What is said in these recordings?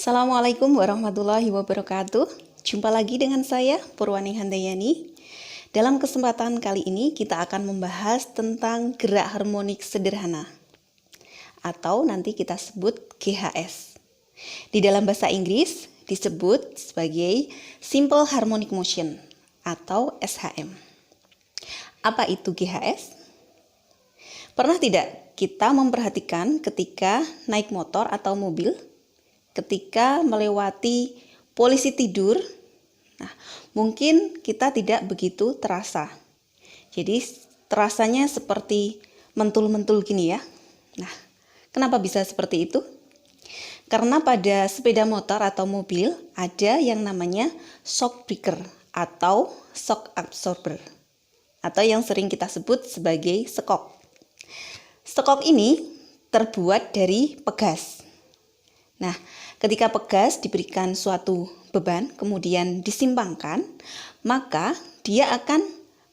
Assalamualaikum warahmatullahi wabarakatuh. Jumpa lagi dengan saya, Purwani Handayani. Dalam kesempatan kali ini kita akan membahas tentang gerak harmonik sederhana atau nanti kita sebut GHS. Di dalam bahasa Inggris disebut sebagai Simple Harmonic Motion atau SHM. Apa itu GHS? Pernah tidak kita memperhatikan ketika naik motor atau mobil, ketika melewati polisi tidur, nah, mungkin kita tidak begitu terasa. Jadi terasanya seperti mentul-mentul gini ya. Nah, kenapa bisa seperti itu? Karena pada sepeda motor atau mobil ada yang namanya shock breaker atau shock absorber, atau yang sering kita sebut sebagai sekok. Sekok ini terbuat dari pegas. Nah, ketika pegas diberikan suatu beban, kemudian disimpangkan, maka dia akan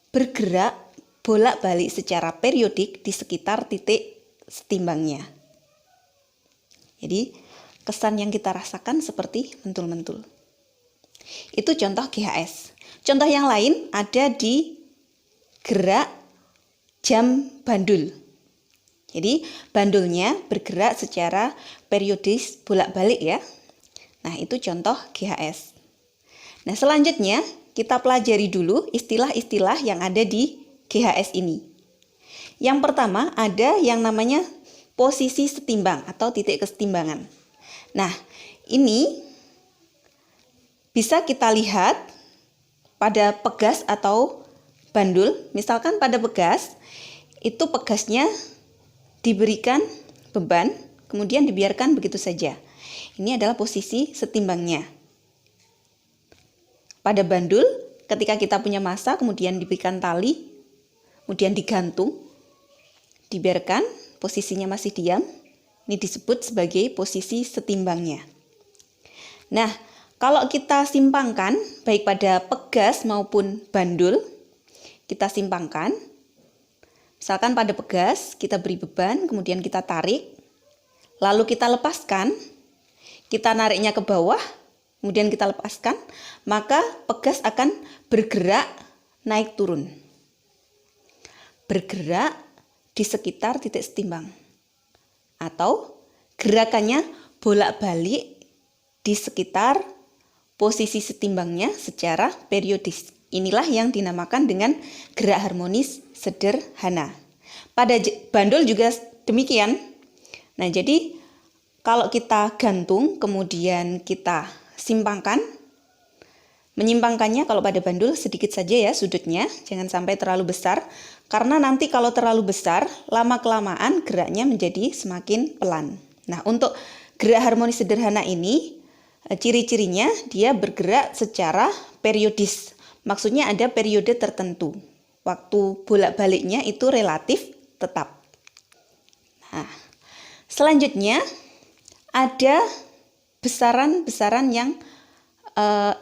bergerak bolak-balik secara periodik di sekitar titik setimbangnya. Jadi, kesan yang kita rasakan seperti mentul-mentul. Itu contoh GHS. Contoh yang lain ada di gerak jam bandul. Jadi bandulnya bergerak secara periodis bolak-balik ya. Nah, itu contoh GHS. Nah, selanjutnya kita pelajari dulu istilah-istilah yang ada di GHS ini. Yang pertama ada yang namanya posisi setimbang atau titik kesetimbangan. Nah, ini bisa kita lihat pada pegas atau bandul. Misalkan pada pegas, itu pegasnya diberikan beban, kemudian dibiarkan begitu saja. Ini adalah posisi setimbangnya. Pada bandul, ketika kita punya massa, kemudian diberikan tali, kemudian digantung, dibiarkan, posisinya masih diam, ini disebut sebagai posisi setimbangnya. Nah, kalau kita simpangkan, baik pada pegas maupun bandul, kita simpangkan. Misalkan pada pegas, kita beri beban, kemudian kita tarik, lalu kita lepaskan, kita nariknya ke bawah, kemudian kita lepaskan, maka pegas akan bergerak naik turun. Bergerak di sekitar titik setimbang. Atau gerakannya bolak-balik di sekitar posisi setimbangnya secara periodis. Inilah yang dinamakan dengan gerak harmonis sederhana. Pada bandul juga demikian. Nah, jadi kalau kita gantung kemudian kita simpangkan, menyimpangkannya kalau pada bandul sedikit saja ya sudutnya, jangan sampai terlalu besar. Karena nanti kalau terlalu besar, lama-kelamaan geraknya menjadi semakin pelan. Nah, untuk gerak harmonis sederhana ini, ciri-cirinya dia bergerak secara periodis. Maksudnya ada periode tertentu. Waktu bolak-baliknya itu relatif tetap. Nah, selanjutnya ada besaran-besaran yang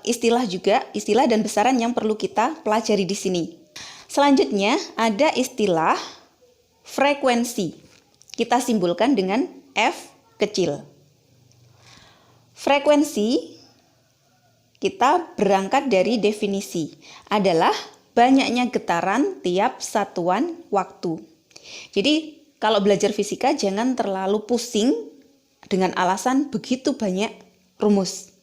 istilah dan besaran yang perlu kita pelajari di sini. Selanjutnya ada istilah frekuensi. Kita simbolkan dengan F kecil. Frekuensi kita berangkat dari definisi adalah banyaknya getaran tiap satuan waktu. Jadi kalau belajar fisika jangan terlalu pusing dengan alasan begitu banyak rumus.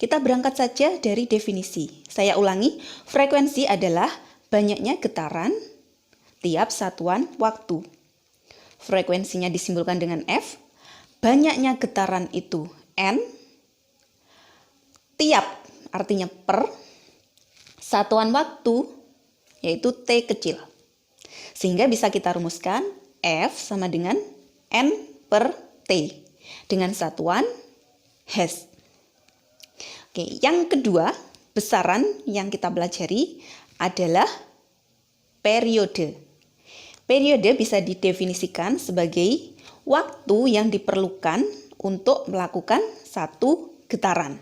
Kita berangkat saja dari definisi. Saya ulangi, frekuensi adalah banyaknya getaran tiap satuan waktu. Frekuensinya disimbolkan dengan F, banyaknya getaran itu N, tiap artinya per, satuan waktu yaitu T kecil. Sehingga bisa kita rumuskan F sama dengan N per T dengan satuan Hertz. Oke, yang kedua, besaran yang kita pelajari adalah periode. Periode bisa didefinisikan sebagai waktu yang diperlukan untuk melakukan satu getaran.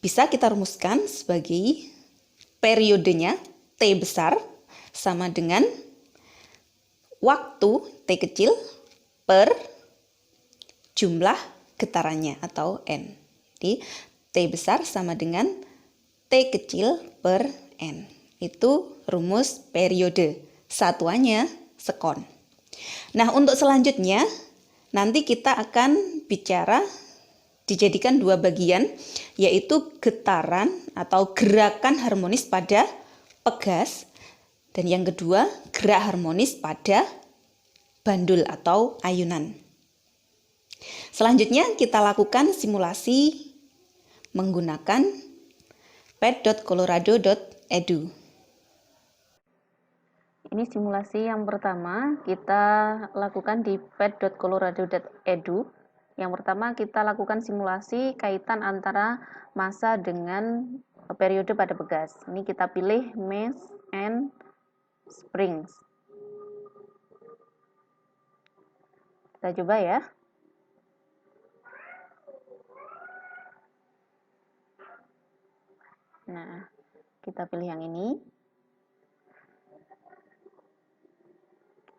Bisa kita rumuskan sebagai periodenya T besar sama dengan waktu T kecil per jumlah getarannya atau N. Jadi T besar sama dengan T kecil per N. Itu rumus periode. Satuannya sekon. Nah, untuk selanjutnya nanti kita akan bicara dijadikan dua bagian, yaitu getaran atau gerakan harmonis pada pegas, dan yang kedua gerak harmonis pada bandul atau ayunan. Selanjutnya kita lakukan simulasi menggunakan pet.colorado.edu. Ini simulasi yang pertama kita lakukan di pet.colorado.edu. Yang pertama kita lakukan simulasi kaitan antara massa dengan periode pada pegas. Ini kita pilih mass and springs. Kita coba ya. Nah, kita pilih yang ini.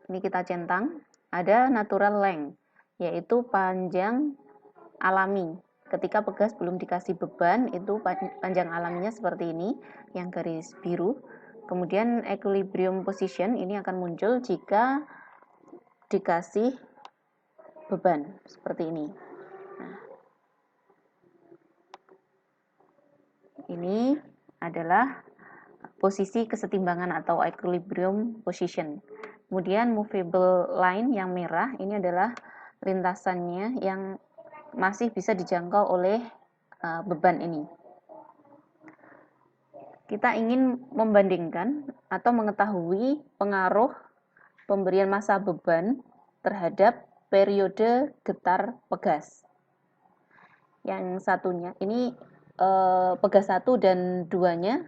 Ini kita centang, ada natural length, yaitu panjang alami. Ketika pegas belum dikasih beban, itu panjang alaminya seperti ini, yang garis biru. Kemudian equilibrium position, ini akan muncul jika dikasih beban, seperti ini. Nah, ini adalah posisi kesetimbangan atau equilibrium position. Kemudian movable line yang merah ini adalah lintasannya yang masih bisa dijangkau oleh beban ini. Kita ingin membandingkan atau mengetahui pengaruh pemberian massa beban terhadap periode getar pegas. Yang satunya ini pegas 1 dan 2-nya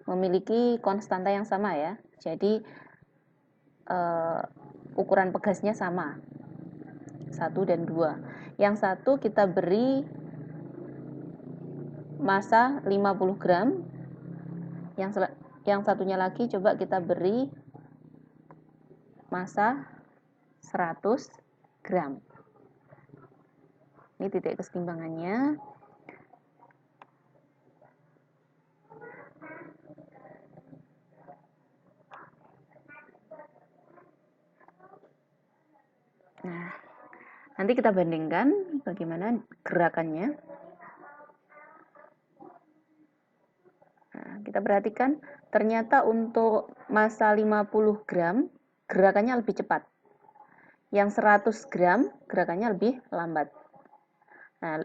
memiliki konstanta yang sama ya. Jadi ukuran pegasnya sama, 1 dan 2. Yang satu kita beri massa 50 gram, yang satunya lagi coba kita beri massa 100 gram. Ini titik kesetimbangannya. Nah, nanti kita bandingkan bagaimana gerakannya. Nah, kita perhatikan ternyata untuk massa 50 gram gerakannya lebih cepat. Yang 100 gram gerakannya lebih lambat. Nah,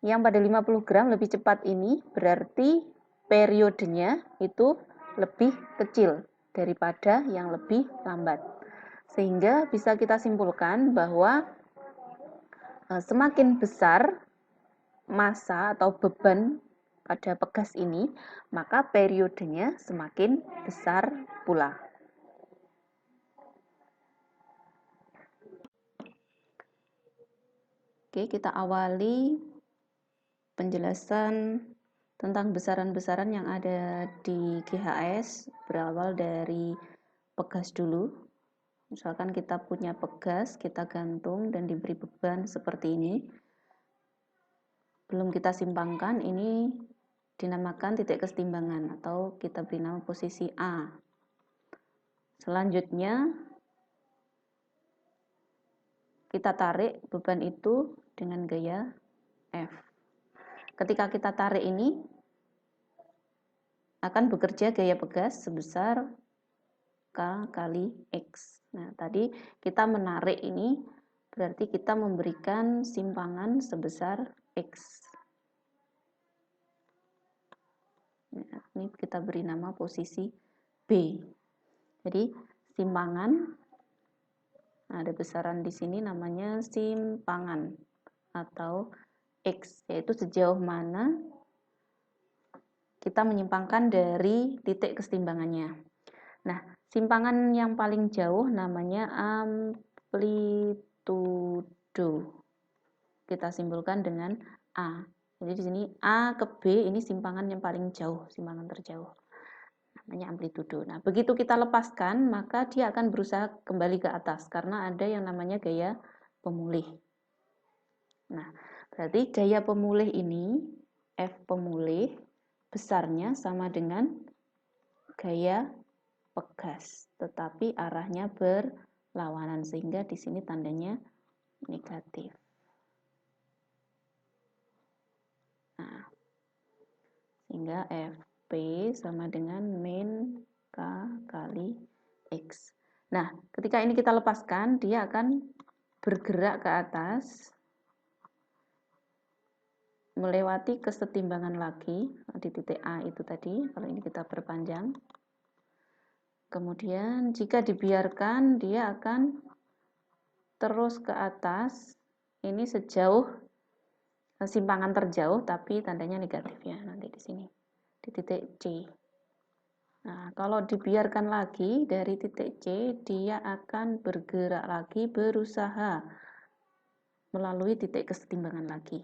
yang pada 50 gram lebih cepat ini berarti periodenya itu lebih kecil daripada yang lebih lambat. Sehingga bisa kita simpulkan bahwa semakin besar massa atau beban pada pegas ini, maka periodenya semakin besar pula. Oke, kita awali penjelasan tentang besaran-besaran yang ada di GHS berawal dari pegas dulu. Misalkan kita punya pegas, kita gantung dan diberi beban seperti ini. Belum kita simpangkan, ini dinamakan titik kesetimbangan atau kita beri nama posisi A. Selanjutnya, kita tarik beban itu dengan gaya F. Ketika kita tarik ini, akan bekerja gaya pegas sebesar K kali X. Nah, tadi kita menarik ini berarti kita memberikan simpangan sebesar X. Nah, ini kita beri nama posisi B. Jadi simpangan, ada besaran di sini namanya simpangan atau X, yaitu sejauh mana kita menyimpangkan dari titik kesetimbangannya. Nah, simpangan yang paling jauh namanya amplitudo. Kita simbolkan dengan A. Jadi di sini A ke B ini simpangan yang paling jauh, simpangan terjauh. Namanya amplitudo. Nah, begitu kita lepaskan, maka dia akan berusaha kembali ke atas karena ada yang namanya gaya pemulih. Nah, Berarti gaya pemulih ini, F pemulih, besarnya sama dengan gaya pegas, tetapi arahnya berlawanan, sehingga di sini tandanya negatif. Nah, sehingga FP sama dengan min K kali X. Nah, ketika ini kita lepaskan, dia akan bergerak ke atas, melewati kesetimbangan lagi di titik A itu tadi, kalau ini kita perpanjang. Kemudian jika dibiarkan, dia akan terus ke atas, ini sejauh simpangan terjauh, tapi tandanya negatif ya, nanti di sini, di titik C. Nah, kalau dibiarkan lagi dari titik C, dia akan bergerak lagi, berusaha melalui titik kesetimbangan lagi.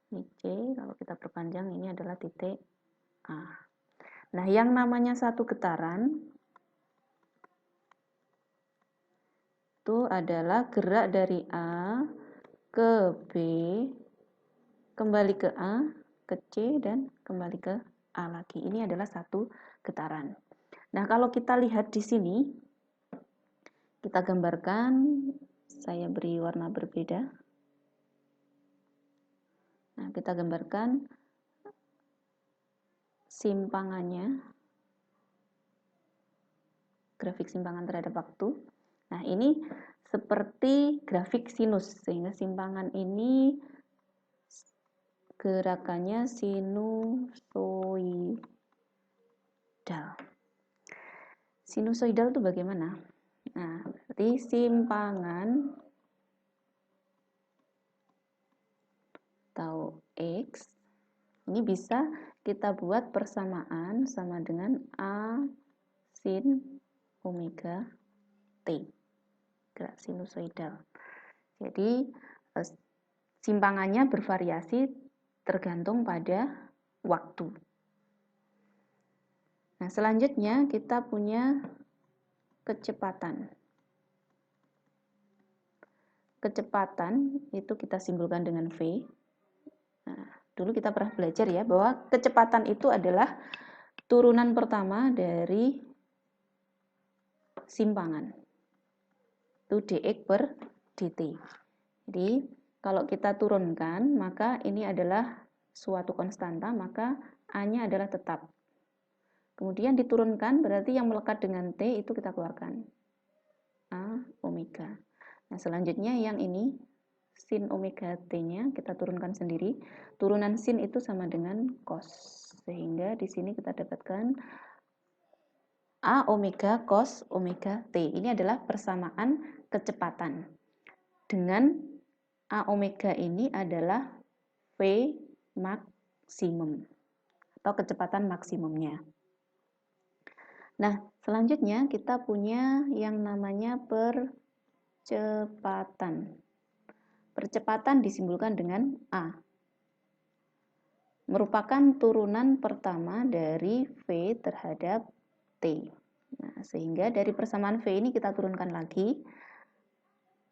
Ini C, kalau kita perpanjang ini adalah titik A. Nah, yang namanya satu getaran itu adalah gerak dari A ke B, kembali ke A, ke C, dan kembali ke A lagi. Ini adalah satu getaran. Nah, kalau kita lihat di sini, kita gambarkan, saya beri warna berbeda. Nah, kita gambarkan simpangannya, grafik simpangan terhadap waktu. Nah, ini seperti grafik sinus, sehingga simpangan ini gerakannya sinusoidal. Sinusoidal itu bagaimana? Nah, berarti simpangan atau X ini bisa kita buat persamaan sama dengan A sin omega T, gerak sinusoidal. Jadi simpangannya bervariasi tergantung pada waktu. Nah, selanjutnya kita punya kecepatan. Kecepatan itu kita simbolkan dengan V. Nah, dulu kita pernah belajar ya, bahwa kecepatan itu adalah turunan pertama dari simpangan. Itu dx per dt. Jadi, kalau kita turunkan, maka ini adalah suatu konstanta, maka A-nya adalah tetap. Kemudian diturunkan, berarti yang melekat dengan T itu kita keluarkan. A omega. Nah, selanjutnya yang ini, sin omega T-nya kita turunkan sendiri. Turunan sin itu sama dengan cos. Sehingga di sini kita dapatkan A omega cos omega T. Ini adalah persamaan kecepatan. Dengan A omega ini adalah V maksimum atau kecepatan maksimumnya. Nah, selanjutnya kita punya yang namanya percepatan. Percepatan disimbolkan dengan A. Merupakan turunan pertama dari V terhadap T. Nah, sehingga dari persamaan V ini kita turunkan lagi.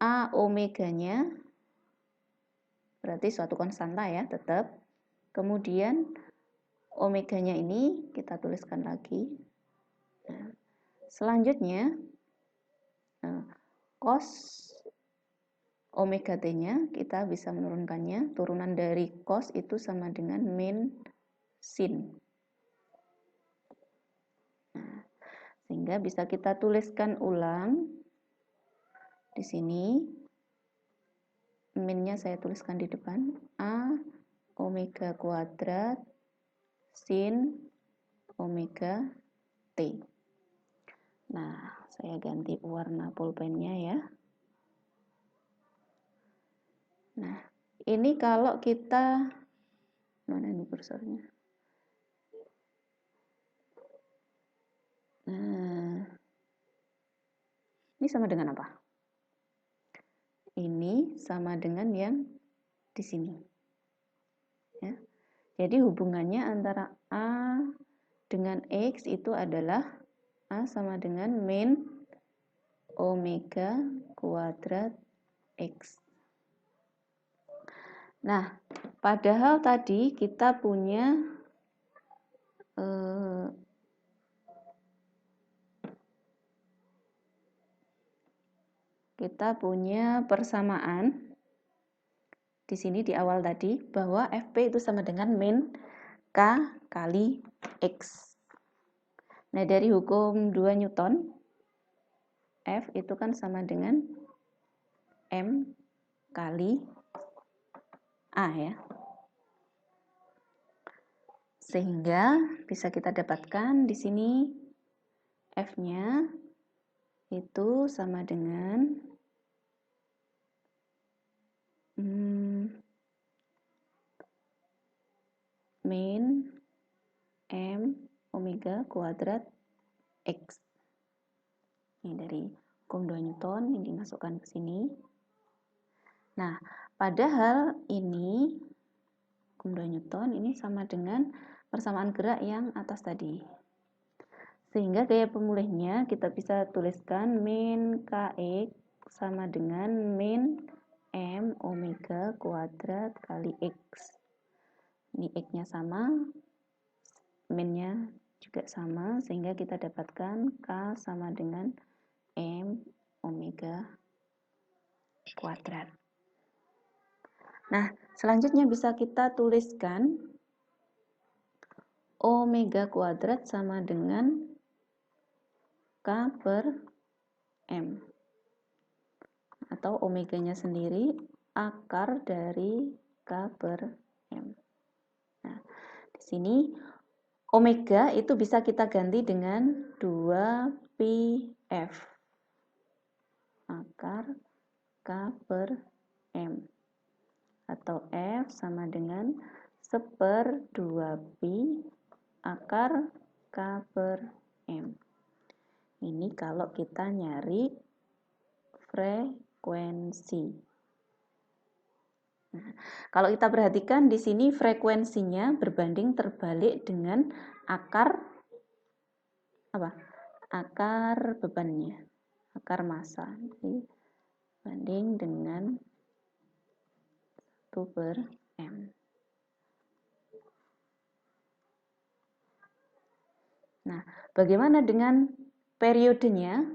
A omeganya berarti suatu konstanta ya, tetap. Kemudian omeganya ini kita tuliskan lagi. Nah, selanjutnya cos omega T-nya kita bisa menurunkannya. Turunan dari cos itu sama dengan min sin. Nah, sehingga bisa kita tuliskan ulang di sini. Minnya saya tuliskan di depan. A omega kuadrat sin omega T. Nah, saya ganti warna pulpennya ya. Nah, ini kalau kita, mana ini kursornya? Nah, ini sama dengan apa? Ini sama dengan yang di sini. Ya. Jadi hubungannya antara A dengan X itu adalah A sama dengan min omega kuadrat X. Nah, padahal tadi kita punya persamaan di sini di awal tadi bahwa Fp itu sama dengan min K kali X. Nah, dari hukum 2 Newton, F itu kan sama dengan M kali A ya. Sehingga bisa kita dapatkan di sini F-nya itu sama dengan min M omega kuadrat X. Ini dari hukum 2 Newton ini dimasukkan ke sini. Nah, padahal ini hukum 2 Newton ini sama dengan persamaan gerak yang atas tadi. Sehingga gaya pemulihnya kita bisa tuliskan min Kx sama dengan min M omega kuadrat kali X. Ini X-nya sama, min-nya juga sama, sehingga kita dapatkan K sama dengan M omega kuadrat. Nah, selanjutnya bisa kita tuliskan omega kuadrat sama dengan K per M. Atau omeganya sendiri akar dari K per M. Nah, di sini omega itu bisa kita ganti dengan 2πf akar K per M. Atau F sama dengan 1/2π akar K per M. Ini kalau kita nyari frekuensi. Nah, kalau kita perhatikan di sini frekuensinya berbanding terbalik dengan akar apa? Akar bebannya, akar massa. Jadi, banding dengan 1/m. Nah, bagaimana dengan periodenya?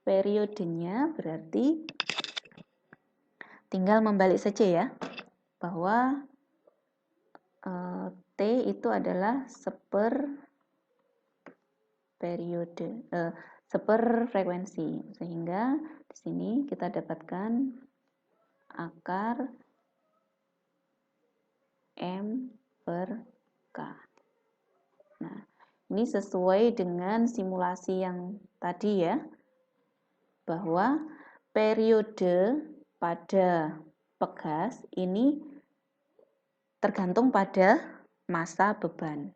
Periodenya berarti tinggal membalik saja ya, bahwa T itu adalah seper frekuensi, sehingga di sini kita dapatkan akar M per K. Nah, ini sesuai dengan simulasi yang tadi ya, bahwa periode pada pegas ini tergantung pada massa beban,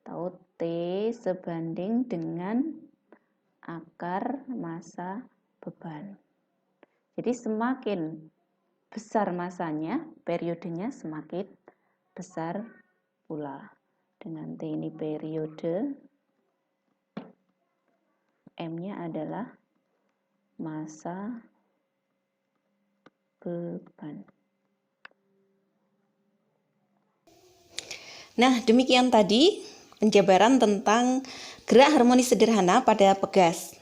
atau T sebanding dengan akar massa beban. Jadi semakin besar massanya, periodenya semakin besar pula. Dengan T ini periode, M-nya adalah massa beban. Nah, demikian tadi penjabaran tentang gerak harmonis sederhana pada pegas.